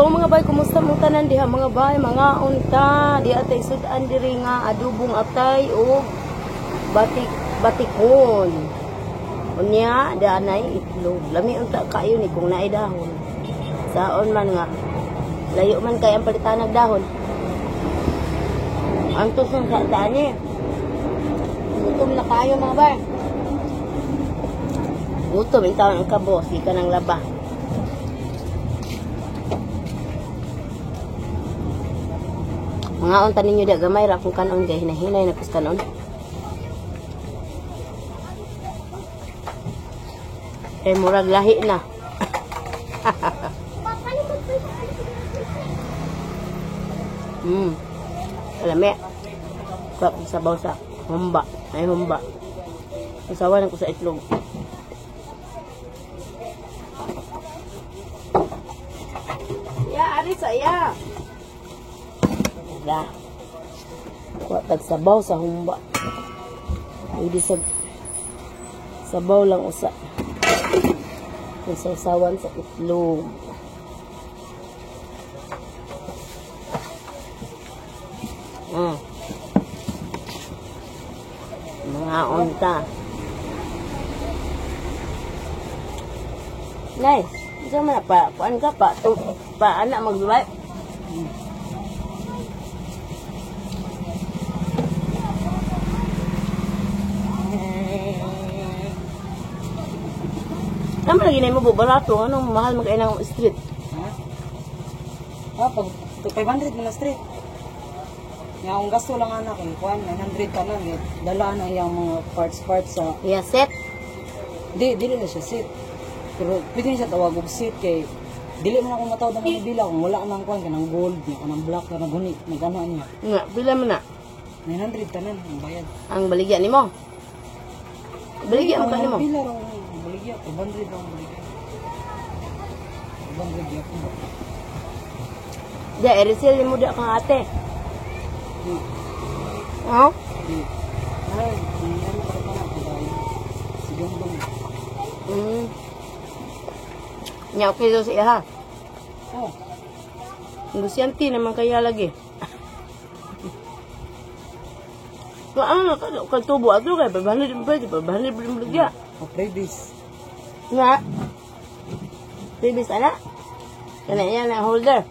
Hello mga bay, kumusta mong tanan diha mga bay, mga unta, di atay sudan diri nga adubong atay o batikon. Unya danay itlog. Lami unta kayo ni kung naay dahon. Saon man nga layo man kay ang palitan ng dahon. Antos ng sa tani. Gutom na kayo mga bay. Gutom yung taon ang kabos, di ka nang laba. Mga unta ninyo di gamay ra kung kanon gay hinahinay na kus kanon. Murag lahi na. Alame. Kap sabaw sa humba. Ay humba. Usawan ko sa itlog. Ya, ari saya. Da. Kuha tag sabaw sa humba. Hindi sabaw lang usa. Sasawan sa itlog. Mga unta. Nice. Isa man pa, kuan ka pa, pa anak magbuhay. Tama lagi na mo barato, anong mahal magkain ng street? Ha? Pag 500 mo na street. Nga ang gasto lang anak eh, kuan 900 ka lang eh. Dala na yung mga parts sa Yeah, set. Dili na siya set. Pero pwede na siya tawag og set kay dili man ako matawag ng mga bila kung wala nang kuan kanang gold, kanang black, kanang guni, nagano niya. Nga, pila man na? 900 tanan ang bayad. Ang baligya nimo. Baligya mo kanimo. Bila raw baligya, 500 ang baligya. 500 ya. Da, eresel mo da kang ate. Oh? Ay, ano ka pa na tayo. Sigong dong. Nya okay do siya ha. Oh. Lucianti naman kaya lagi. So, ano ka tubo ato kay babahali din pwede, babahali din baligya. O previous. Nga. Previous ana. Kana yan na holder.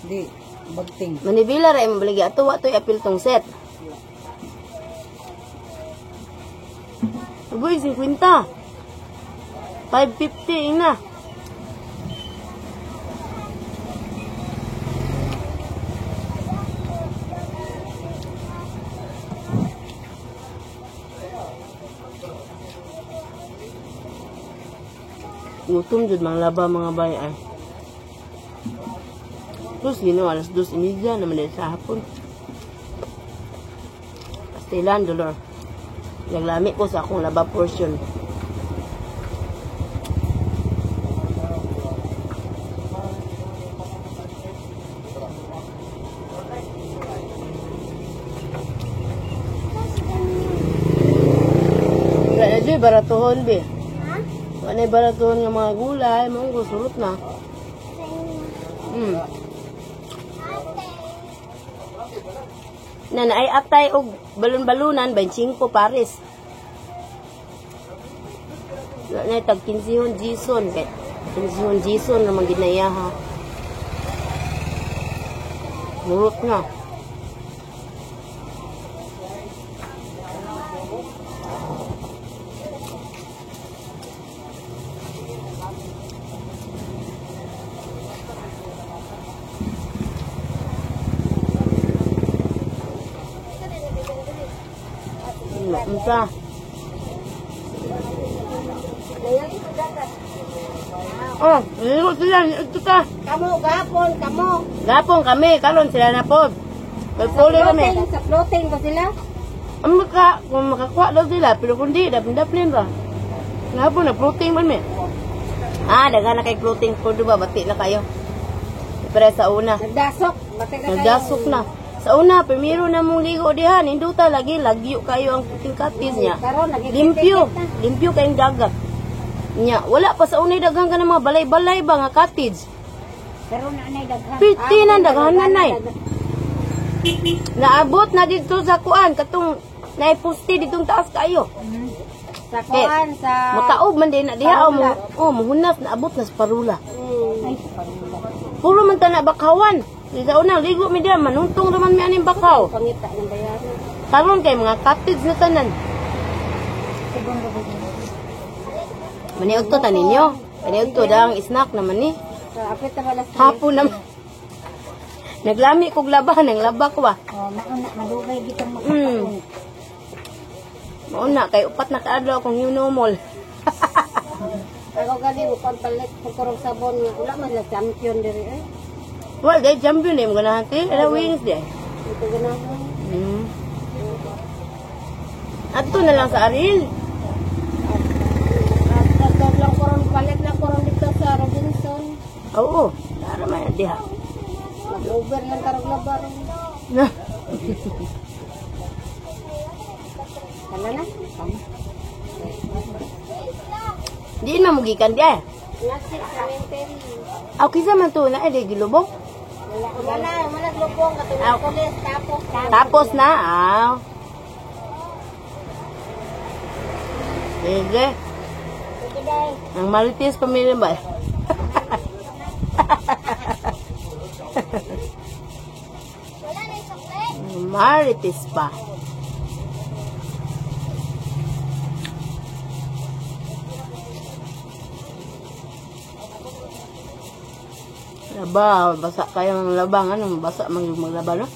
Di, bagting. Manibila ra imong baligya ato wa toy apil tong set. Uy, 50. 550 na. Gutom jud mga laba mga bay ay. Terus gino alas 2:30 naman din sa hapon. Pastilan dolor. Naglami ko sa akong laba portion. Kaya di baratuhon bi. Ano yung baratuhon ng mga gulay, mga surut na. Na ay atay og balon-balunan 25 pares. Na tag 15 Jason kay 15 Jason naman ginaya ha. Murot na. Unta. Oh, ligo sila. Ito ka. Gapon kami. Karon sila na po. Nagpuli kami. Sa floating ba sila? Kung makakuha daw sila, pero kung di, daplin ba? Gapon, nag-floating man mi. Daga na kay floating po, diba? Bati na kayo. Pero sa una. Nagdasok na. Sa una, primero na mong ligo diha, ninduta lagi, lagyo kayo ang cottage niya. Limpyo. Limpyo kayong dagat. Nya, wala pa sa unay daghang ka ng mga balay-balay ba nga cottage. Pero nanay daghan. 50 na daghan nay. Naabot na dito sa kuan katong naipusti ditong taas kayo. Sa kuan sa Mutaob man din na diha muhunas naabot na sa parula. ay sa parula. Puro man ta na bakawan. Di sa unang ligo mi diha manuntong raman mi aning bakaw. Pangita ng bayaran. Karon kay mga cottage na tanan. Subong ra ba? Maniog to taninyo. Maniog to dang snack naman ni. Sa apit ta balas. Hapon naman. Naglami kog laba nang laba ko ba. Oh, mauna madugay gitong Mm. makakaon. Mauna kay upat na kaadlaw kung new normal. Ako gali mo pampalit ko kurong sabon nga wala man la champion diri eh. Well, they champion eh, mga nahanti. Ala wings di. Ito ganahan. Ato na lang sa Aril. At lang kurang palit lang kurang dito sa Robinson. Oo. Tara man diha. Mag-over lang karong labar. Na. Kala na? Di na mugikan di eh. Nasi cemetery. Aw kisa man to na eh gilubong. Wala lubong katong pulis tapos Tapos na. Aw. Sige. Sige day. Ang Marites pamilya ba? Wala na suklet. Marites pa. Laba, basa kayo ng labang, ano, basa maglaba, no?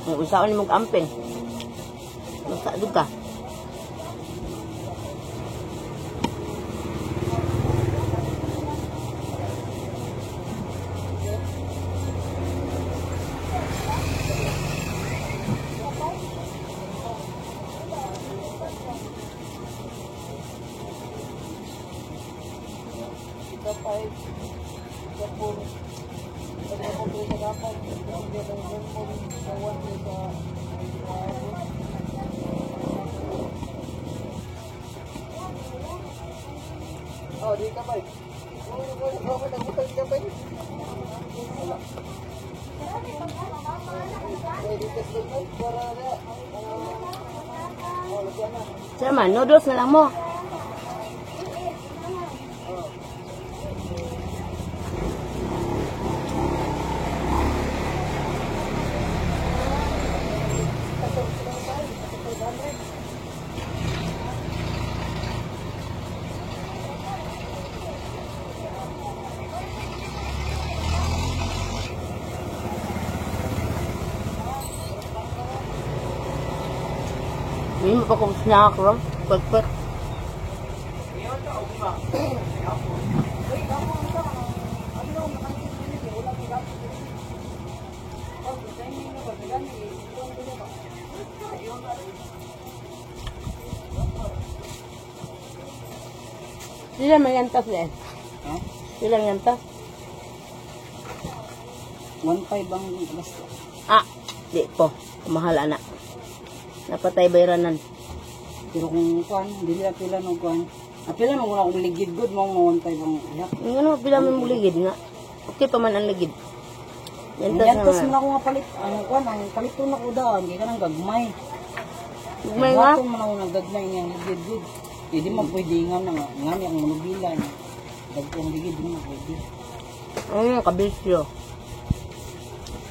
Ang usaon ni mong amping. Basa doon ka. Oh, di ka ba? Sama, noodles na lang mo. May pa kong snack ro. Pagpat. Sila may yantas eh. Ha? Sila yantas. 1.5 ang basta. Ah, di po. Mahal na. Napatay bayranan. Pero kung kuan, dili apila no kuan. Apila mo wala akong ligid good mo 1.5 ang ayak. Yung ano, pila may muligid nga. Okay pa man ang ligid. Yantas Yan tas naman. man ako nga palit. Ang kuan, ang paliton ako daan, kaya ka nang gagmay. May nga. Bato man ako nagagmay niyang ligid good. Hindi man pwede nga na nga. Nga niya ang manubila niya. Dagkong ligid, hindi man pwede. Kabisyo.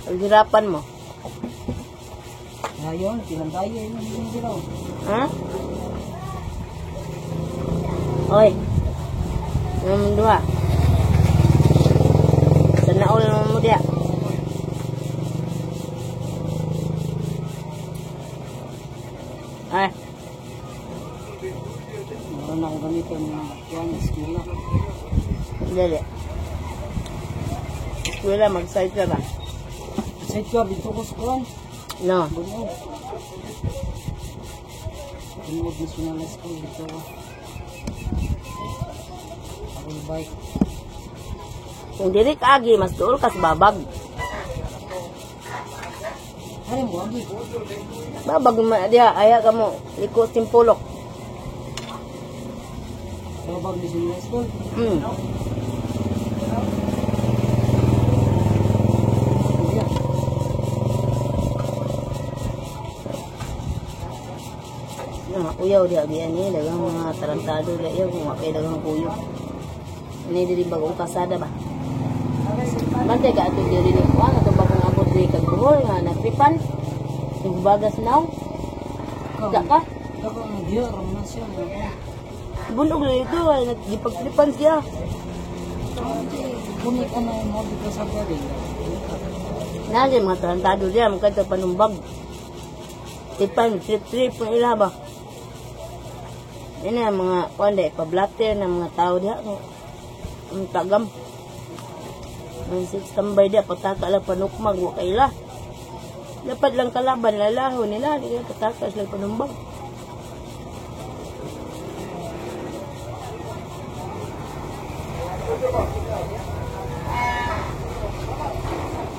Paghirapan mo. Ayun, tilang tayo yun yung ginaw. Ha? Oy. Yung dua. Sanaol naman mo dia. Ay. Meron na ako ganito yung mga kuan, eskwela. Dali. Wala, mag-side ka ba? Sa ito, dito ko sa kuan. No. Bunog. Bunog National School dito. Ako bike. Kung diri ka agi, mas tuol ka sa babag. Ano mo, agi? Babag mo dia, aya ka mo. Liko simpulok. Babag National School. kuyaw di abian ni dagang mga tarantado di ayaw kung mapay dagang kuyaw. Ini dari bagong kasada ba? Mantay ka ato diri ni kuan ato bagong abot di kag buhol nga natripan. Yung bagas naw. Da ka? Ako nga diya, raman siya. Bunog na ito ay nagipagtripan siya. Kunik ka na mo dito sa gabi. Nadi mga tarantado diya magkanta panumbag. Tipan, trip-trip ng ila ba? Yan na mga kuanda, pa-blatter ng mga tao diya. Ang tagam. Ang tambay diya, pataka lang panukmag, wakaila. Dapat lang kalaban, lalaho nila, hindi ka pataka sila panumbag.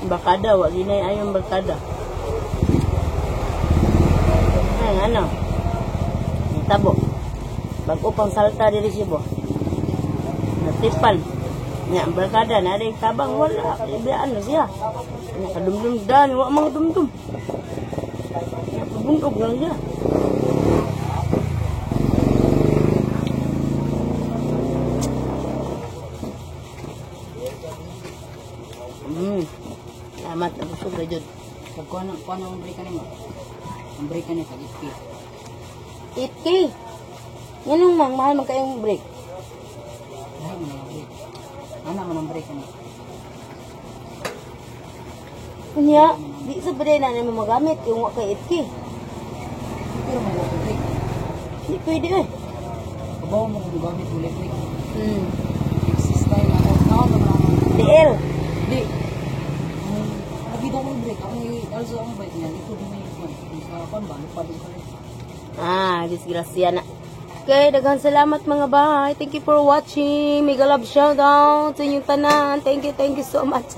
Bakada, wag ginay ayong bakada. Ay, ano? Tabo. Bago pang salta diri sibo. Natipan. Nya bakada na rin tabang wala. Ibiyaan na siya. Nakadumdum dan, wak mga dumdum. Nakabundog lang siya. Salamat, nabusog na dyan. Kuha na ang break ka nimo. Ang break ka niya pag 8K. 8K. Yan ang mahal man kayong break. Dahil mo na ang break. Ano man ang break ka niya? Kunya, di sa baday na naman magamit yung wak kay 8K. Pero may water break. Di pwede eh. Kabaw mo kung gamit mo break. Exist tayo na ako. Tawag naman ako. DL. Hindi. Nakita ko yung break. Ako also ang bike niya. Ito din yung kapan ba? Lupad ko rin. Disgrasya na. Okay, daghang salamat mga bahay. Thank you for watching. Mega love shoutout sa inyong tanan. Thank you so much.